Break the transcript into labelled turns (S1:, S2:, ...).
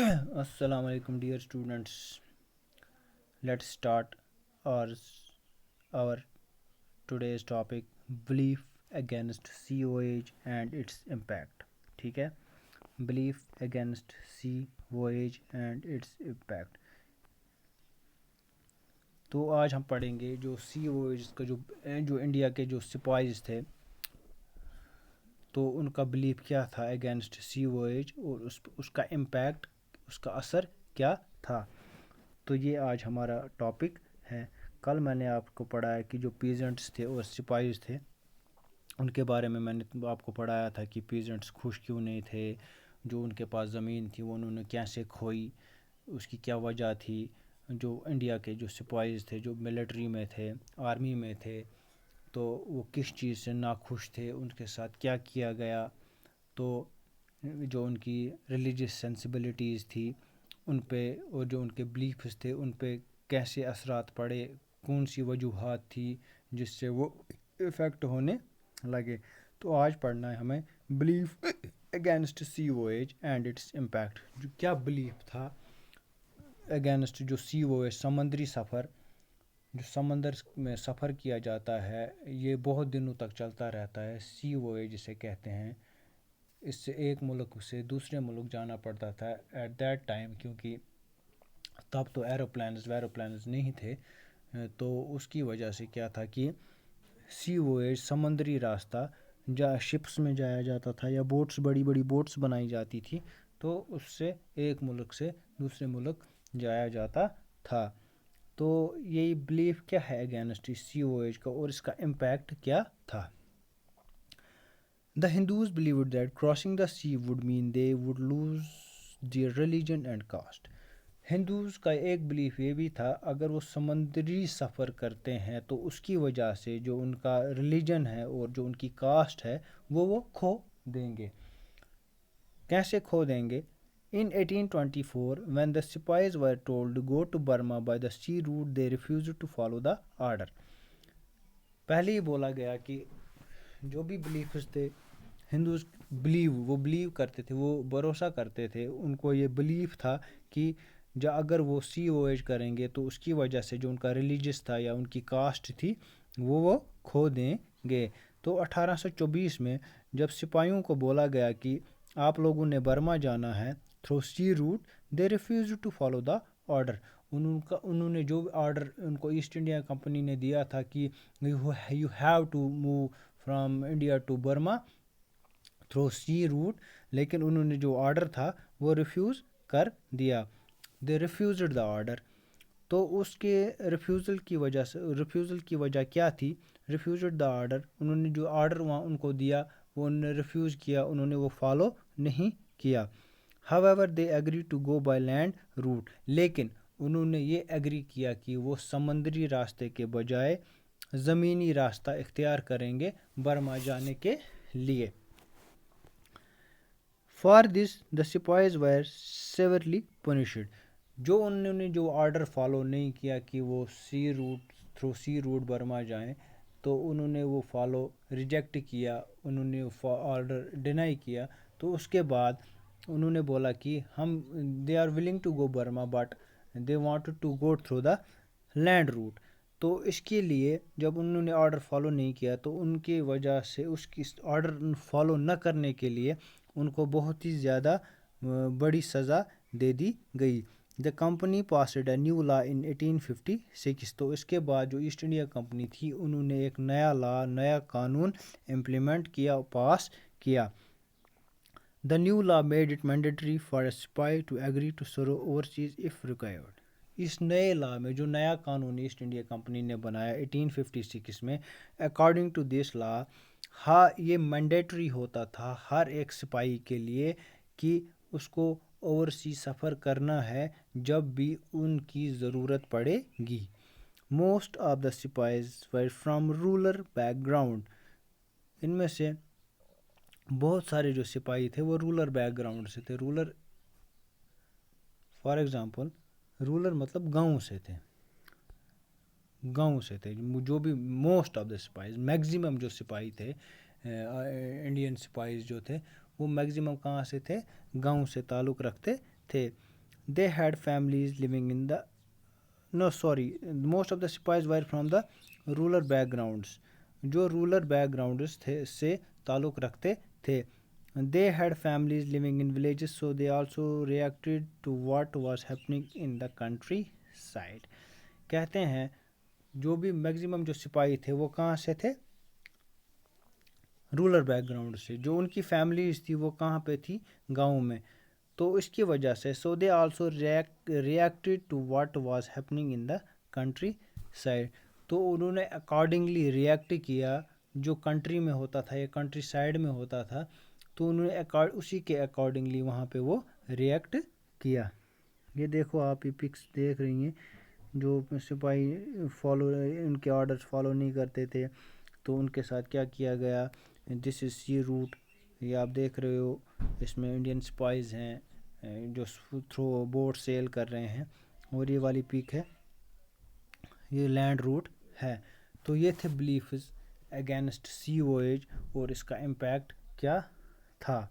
S1: Assalamu alaikum, dear students. Let's start our our today's topic: belief against COH and its impact. ٹھیک ہے, belief against COH and its impact. تو آج ہم پڑھیں گے جو COH کا جو انڈیا کے جو سپائز تھے تو ان کا بلیف کیا تھا اگینسٹ COH اور اس کا امپیکٹ, اس کا اثر کیا تھا. تو یہ آج ہمارا ٹاپک ہے. کل میں نے آپ کو پڑھایا کہ جو پیزنٹس تھے اور سپائز تھے ان کے بارے میں نے آپ کو پڑھایا تھا کہ پیزنٹس خوش کیوں نہیں تھے, جو ان کے پاس زمین تھی وہ انہوں نے کیسے کھوئی, اس کی کیا وجہ تھی. جو انڈیا کے جو سپائز تھے جو ملٹری میں تھے, آرمی میں تھے, تو وہ کس چیز سے ناخوش تھے, ان کے ساتھ کیا کیا گیا. تو جو ان کی ریلیجیس سینسبلٹیز تھی ان پہ اور جو ان کے بلیفز تھے ان پہ کیسے اثرات پڑے, کون سی وجوہات تھی جس سے وہ افیکٹ ہونے لگے. تو آج پڑھنا ہے ہمیں belief against COH and its impact. جو کیا بلیف تھا اگینسٹ جو COH سمندری سفر, جو سمندر میں سفر کیا جاتا ہے یہ بہت دنوں تک چلتا رہتا ہے. COH جسے کہتے ہیں, اس سے ایک ملک سے دوسرے ملک جانا پڑتا تھا ایٹ دیٹ ٹائم, کیونکہ تب تو ایروپلینز نہیں تھے. تو اس کی وجہ سے کیا تھا کہ COH سمندری راستہ شپس میں جایا جاتا تھا یا بڑی بڑی بوٹس بنائی جاتی تھی, تو اس سے ایک ملک سے دوسرے ملک جایا جاتا تھا. تو یہی بلیف کیا ہے اگینسٹ COH کا اور اس کا امپیکٹ کیا تھا. The Hindus believed that crossing the sea would mean they would lose their religion and caste. Hindus کا ایک بلیف یہ بھی تھا اگر وہ سمندری سفر کرتے ہیں تو اس کی وجہ سے جو ان کا ریلیجن ہے اور جو ان کی کاسٹ ہے وہ کھو دیں گے. کیسے کھو دیں گے؟ In 1824, when the Sepoys were told to go to Burma by the sea route, they refused to follow the order. پہلے ہی بولا گیا کہ جو بھی بلیفز تھے ہندوز وہ بلیو کرتے تھے, وہ بھروسہ کرتے تھے, ان کو یہ بلیف تھا کہ اگر وہ COH کریں گے تو اس کی وجہ سے جو ان کا ریلیجس تھا یا ان کی کاسٹ تھی وہ کھو دیں گے. تو 1824 میں جب سپاہیوں کو بولا گیا کہ آپ لوگوں نے برما جانا ہے through sea route, they refuse to follow the order. انہوں نے جو آرڈر ان کو ایسٹ انڈیا کمپنی نے دیا تھا کہ you have to move from India to Burma through sea route, لیکن انہوں نے جو آرڈر تھا وہ ریفیوز کر دیا. دے ریفیوزڈ دا آرڈر. تو اس کے ریفیوزل کی وجہ کیا تھی؟ ریفیوزڈ دا آرڈر, انہوں نے جو آرڈر وہاں ان کو دیا وہ انہوں نے ریفیوز کیا, انہوں نے وہ فالو نہیں کیا. However, they agreed to go by land route. لیکن انہوں نے یہ ایگری کیا کہ وہ سمندری راستے کے بجائے زمینی راستہ اختیار کریں گے برما جانے کے لیے. For this, the sepoys were severely punished. جو انہوں نے جو آرڈر فالو نہیں کیا کہ وہ تھرو سی روٹ برما جائیں, تو انہوں نے وہ ریجیکٹ کیا, انہوں نے آرڈر ڈینائی کیا. تو اس کے بعد انہوں نے بولا کہ ہم they are willing to go Burma but they wanted to go through the land route. تو اس کے لیے جب انہوں نے آرڈر فالو نہیں کیا تو ان کی وجہ سے اس کی آرڈر فالو نہ کرنے کے لیے ان کو بہت ہی زیادہ بڑی سزا دے دی گئی. The company passed a new law in 1856. تو اس کے بعد جو ایسٹ انڈیا کمپنی تھی انہوں نے ایک نیا قانون امپلیمنٹ کیا, پاس کیا. The new law made it mandatory for a spy to agree to serve overseas if required. اس نئے لا میں جو نیا قانون ایسٹ انڈیا کمپنی نے بنایا 1856 میں, اکارڈنگ ٹو دس لا یہ مینڈیٹری ہوتا تھا ہر ایک سپاہی کے لیے کہ اس کو اوورسیز سفر کرنا ہے جب بھی ان کی ضرورت پڑے گی. Most of the sepoys were from rural background. ان میں سے بہت سارے جو سپاہی تھے وہ رولر بیک گراؤنڈ سے تھے. فار ایگزامپل رولر مطلب گاؤں سے تھے. جو بھی most of the spies, maximum جو سپاہی تھے انڈین سپائز جو تھے وہ میگزیمم کہاں سے تھے؟ گاؤں سے تعلق رکھتے تھے. They had families living in the, no sorry, most of the spies were from the rural backgrounds, جو رولر بیک گراؤنڈز تھے سے تعلق رکھتے تھے. They had families living in villages, so they also reacted to what was happening in the country side. کہتے ہیں جو بھی میگزیمم جو سپاہی تھے وہ کہاں سے تھے؟ رولر بیک گراؤنڈ سے. جو ان کی فیملیز تھی وہ کہاں پہ تھی؟ گاؤں میں. تو اس کی وجہ سے so they also reacted to what was happening in the countryside. تو انہوں نے اکارڈنگلی ریئیکٹ کیا جو کنٹری میں ہوتا تھا یا کنٹری سائڈ میں ہوتا تھا، تو انہوں نے اسی کے اکارڈنگلی وہاں پہ وہ ریئیکٹ کیا. یہ دیکھو آپ یہ پکس دیکھ رہی ہیں، جو سپاہی ان کے آرڈرز فالو نہیں کرتے تھے تو ان کے ساتھ کیا کیا گیا. دس از سی روٹ، یہ آپ دیکھ رہے ہو، اس میں انڈین سپائز ہیں جو تھرو بوٹ سیل کر رہے ہیں، اور یہ والی پیک ہے، یہ لینڈ روٹ ہے. تو یہ تھے بلیفز اگینسٹ سی وویج، اور اس کا امپیکٹ کیا تھا.